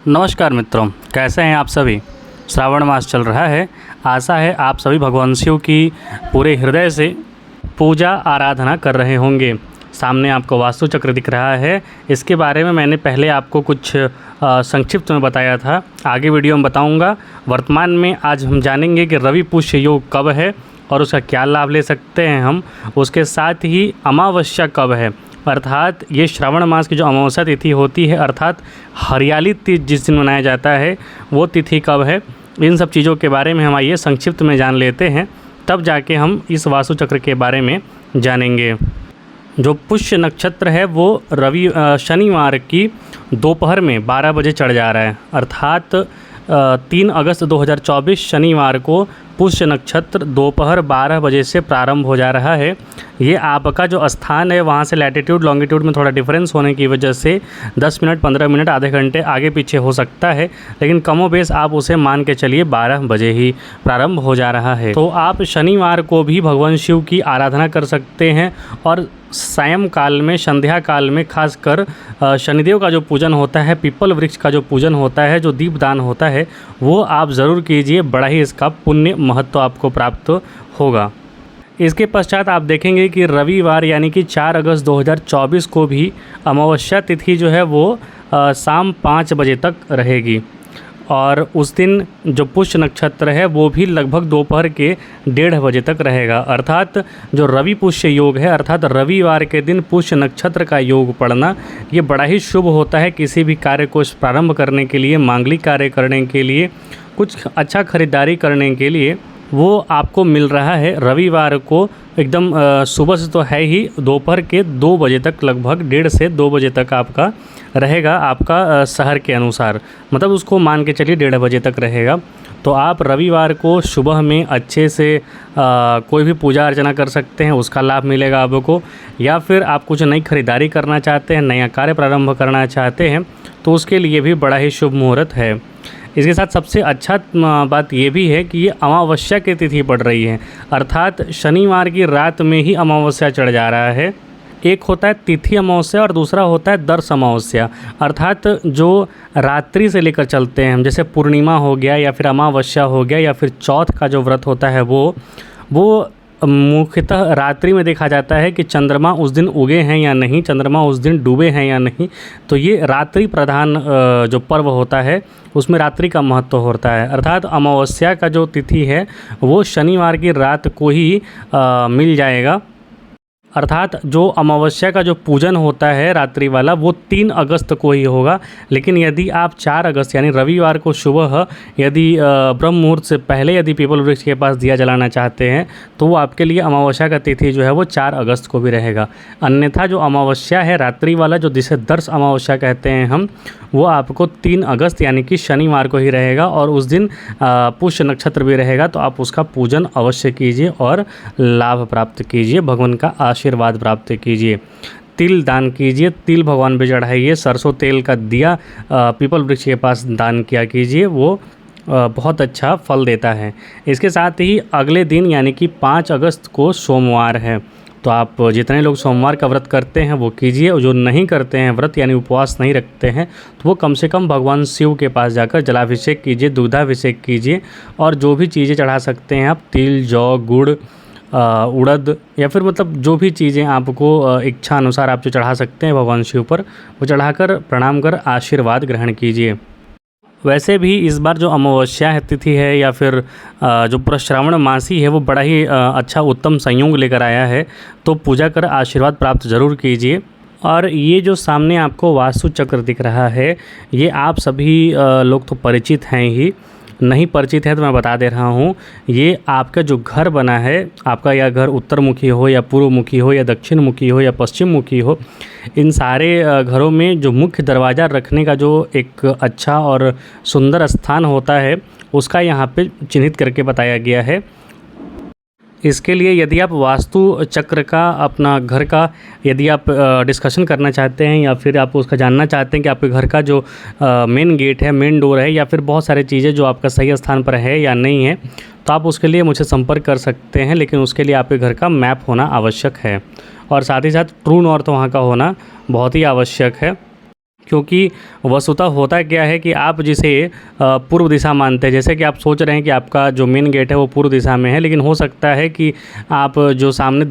नमस्कार मित्रों, कैसे हैं आप सभी। श्रावण मास चल रहा है। आशा है आप सभी भगवान शिव की पूरे हृदय से पूजा आराधना कर रहे होंगे। सामने आपको वास्तु चक्र दिख रहा है। इसके बारे में मैंने पहले आपको कुछ संक्षिप्त में बताया था, आगे वीडियो में बताऊंगा। वर्तमान में आज हम जानेंगे कि रवि पुष्य योग कब है और उसका क्या लाभ ले सकते हैं हम। उसके साथ ही अमावस्या कब है, अर्थात ये श्रावण मास की जो अमावस्या तिथि होती है, अर्थात हरियाली तीज जिस दिन मनाया जाता है, वो तिथि कब है। इन सब चीज़ों के बारे में हम आइए संक्षिप्त में जान लेते हैं, तब जाके हम इस वास्तु चक्र के बारे में जानेंगे। जो पुष्य नक्षत्र है वो शनिवार की दोपहर में 12 बजे चढ़ जा रहा है, अर्थात 3 अगस्त 2024 शनिवार को पुष्य नक्षत्र दोपहर 12 बजे से प्रारंभ हो जा रहा है। ये आपका जो स्थान है वहाँ से लैटिट्यूड लॉन्गिट्यूड में थोड़ा डिफरेंस होने की वजह से 10 मिनट 15 मिनट आधे घंटे आगे पीछे हो सकता है, लेकिन कमोबेश आप उसे मान के चलिए 12 बजे ही प्रारंभ हो जा रहा है। तो आप शनिवार को भी भगवान शिव की आराधना कर सकते हैं और सायं काल में, संध्या काल में खासकर शनिदेव का जो पूजन होता है, पीपल वृक्ष का जो पूजन होता है, जो दीपदान होता है, वो आप ज़रूर कीजिए। बड़ा ही इसका पुण्य महत्व आपको प्राप्त होगा। इसके पश्चात आप देखेंगे कि रविवार यानी कि 4 अगस्त 2024 को भी अमावस्या तिथि जो है वो शाम 5 बजे तक रहेगी और उस दिन जो पुष्य नक्षत्र है वो भी लगभग दोपहर के 1:30 बजे तक रहेगा। अर्थात जो रवि पुष्य योग है, अर्थात रविवार के दिन पुष्य नक्षत्र का योग पड़ना, ये बड़ा ही शुभ होता है किसी भी कार्य को प्रारंभ करने के लिए, मांगलिक कार्य करने के लिए, कुछ अच्छा खरीदारी करने के लिए। वो आपको मिल रहा है रविवार को एकदम सुबह से तो है ही, दोपहर के 2 बजे तक, लगभग 1:30 से 2 बजे तक आपका रहेगा, आपका शहर के अनुसार, मतलब उसको मान के चलिए 1:30 बजे तक रहेगा। तो आप रविवार को सुबह में अच्छे से कोई भी पूजा अर्चना कर सकते हैं, उसका लाभ मिलेगा आपको। या फिर आप कुछ नई खरीदारी करना चाहते हैं, नया कार्य प्रारंभ करना चाहते हैं, तो उसके लिए भी बड़ा ही शुभ मुहूर्त है। इसके साथ सबसे अच्छा बात ये भी है कि ये अमावस्या की तिथि पड़ रही है, अर्थात शनिवार की रात में ही अमावस्या चढ़ जा रहा है। एक होता है तिथि अमावस्या और दूसरा होता है दर्श अमावस्या, अर्थात जो रात्रि से लेकर चलते हैं हम, जैसे पूर्णिमा हो गया या फिर अमावस्या हो गया या फिर चौथ का जो व्रत होता है वो मुख्यतः रात्रि में देखा जाता है कि चंद्रमा उस दिन उगे हैं या नहीं, चंद्रमा उस दिन डूबे हैं या नहीं। तो ये रात्रि प्रधान जो पर्व होता है उसमें रात्रि का महत्व होता है। अर्थात अमावस्या का जो तिथि है वो शनिवार की रात को ही मिल जाएगा। अर्थात जो अमावस्या का जो पूजन होता है रात्रि वाला वो 3 अगस्त को ही होगा, लेकिन यदि आप 4 अगस्त यानी रविवार को सुबह यदि ब्रह्म मुहूर्त से पहले यदि पीपल वृक्ष के पास दिया जलाना चाहते हैं तो वो आपके लिए अमावस्या का तिथि जो है वो 4 अगस्त को भी रहेगा। अन्यथा जो अमावस्या है रात्रि वाला, जो जिसे दर्श अमावस्या कहते हैं हम, वो आपको 3 अगस्त यानी कि शनिवार को ही रहेगा और उस दिन पुष्य नक्षत्र भी रहेगा। तो आप उसका पूजन अवश्य कीजिए और लाभ प्राप्त कीजिए, भगवान का आशीर्वाद प्राप्त कीजिए। तिल दान कीजिए, तिल भगवान पे चढ़ाइए, सरसों तेल का दिया पीपल वृक्ष के पास दान किया कीजिए, वो बहुत अच्छा फल देता है। इसके साथ ही अगले दिन यानी कि 5 अगस्त को सोमवार है, तो आप जितने लोग सोमवार का व्रत करते हैं वो कीजिए, और जो नहीं करते हैं व्रत यानी उपवास नहीं रखते हैं तो वो कम से कम भगवान शिव के पास जाकर जलाभिषेक कीजिए, दूधाभिषेक कीजिए और जो भी चीज़ें चढ़ा सकते हैं आप, तिल, जौ, गुड़, उड़द या फिर मतलब जो भी चीज़ें आपको इच्छा अनुसार आप जो चढ़ा सकते हैं भगवान शिव पर, वो चढ़ाकर प्रणाम कर आशीर्वाद ग्रहण कीजिए। वैसे भी इस बार जो अमावस्या तिथि है या फिर जो पूरा श्रावण मासी है वो बड़ा ही अच्छा उत्तम संयोग लेकर आया है, तो पूजा कर आशीर्वाद प्राप्त ज़रूर कीजिए। और ये जो सामने आपको वास्तु चक्र दिख रहा है, ये आप सभी लोग तो परिचित हैं ही, नहीं परिचित है तो मैं बता दे रहा हूँ। ये आपका जो घर बना है, आपका या घर उत्तर मुखी हो या पूर्व मुखी हो या दक्षिण मुखी हो या पश्चिम मुखी हो, इन सारे घरों में जो मुख्य दरवाज़ा रखने का जो एक अच्छा और सुंदर स्थान होता है उसका यहाँ पे चिन्हित करके बताया गया है। इसके लिए यदि आप वास्तु चक्र का, अपना घर का यदि आप डिस्कशन करना चाहते हैं या फिर आप उसका जानना चाहते हैं कि आपके घर का जो मेन गेट है, मेन डोर है या फिर बहुत सारी चीज़ें जो आपका सही स्थान पर है या नहीं है, तो आप उसके लिए मुझसे संपर्क कर सकते हैं। लेकिन उसके लिए आपके घर का मैप होना आवश्यक है और साथ ही साथ ट्रू नॉर्थ वहाँ का होना बहुत ही आवश्यक है। क्योंकि वस्तुतः होता क्या है कि आप जिसे पूर्व दिशा मानते हैं, जैसे कि आप सोच रहे हैं कि आपका जो मेन गेट है वो पूर्व दिशा में है, लेकिन हो सकता है कि आप जो सामने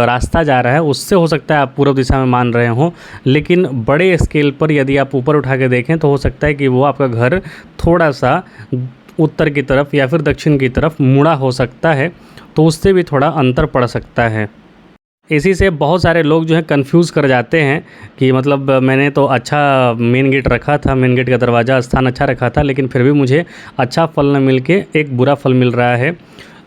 रास्ता जा रहा है उससे हो सकता है आप पूर्व दिशा में मान रहे हों। लेकिन बड़े स्केल पर यदि आप ऊपर उठा के देखें तो हो सकता है कि वो आपका घर थोड़ा सा उत्तर की तरफ या फिर दक्षिण की तरफ मुड़ा हो सकता है, तो उससे भी थोड़ा अंतर पड़ सकता है। इसी से बहुत सारे लोग जो हैं कंफ्यूज कर जाते हैं कि मतलब मैंने तो अच्छा मेन गेट रखा था, मेन गेट का दरवाज़ा स्थान अच्छा रखा था, लेकिन फिर भी मुझे अच्छा फल न मिल के एक बुरा फल मिल रहा है।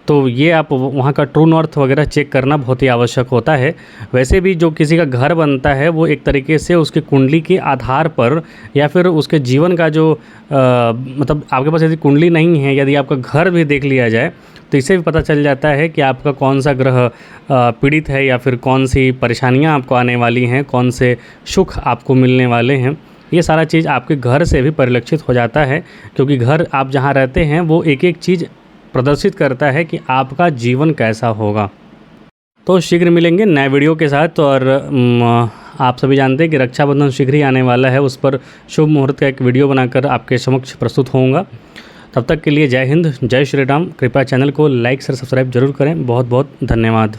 तो ये आप वहाँ का ट्रू नॉर्थ वगैरह चेक करना बहुत ही आवश्यक होता है। वैसे भी जो किसी का घर बनता है वो एक तरीके से उसकी कुंडली के आधार पर या फिर उसके जीवन का जो मतलब आपके पास यदि कुंडली नहीं है, यदि आपका घर भी देख लिया जाए तो इससे भी पता चल जाता है कि आपका कौन सा ग्रह पीड़ित है या फिर कौन सी परेशानियाँ आपको आने वाली हैं, कौन से सुख आपको मिलने वाले हैं। ये सारा चीज़ आपके घर से भी परिलक्षित हो जाता है, क्योंकि घर आप जहाँ रहते हैं वो एक एक चीज़ प्रदर्शित करता है कि आपका जीवन कैसा होगा। तो शीघ्र मिलेंगे नए वीडियो के साथ। और आप सभी जानते हैं कि रक्षाबंधन शीघ्र ही आने वाला है, उस पर शुभ मुहूर्त का एक वीडियो बनाकर आपके समक्ष प्रस्तुत होऊंगा। तब तक के लिए जय हिंद, जय श्री राम। कृपया चैनल को लाइक शेयर सब्सक्राइब जरूर करें। बहुत बहुत धन्यवाद।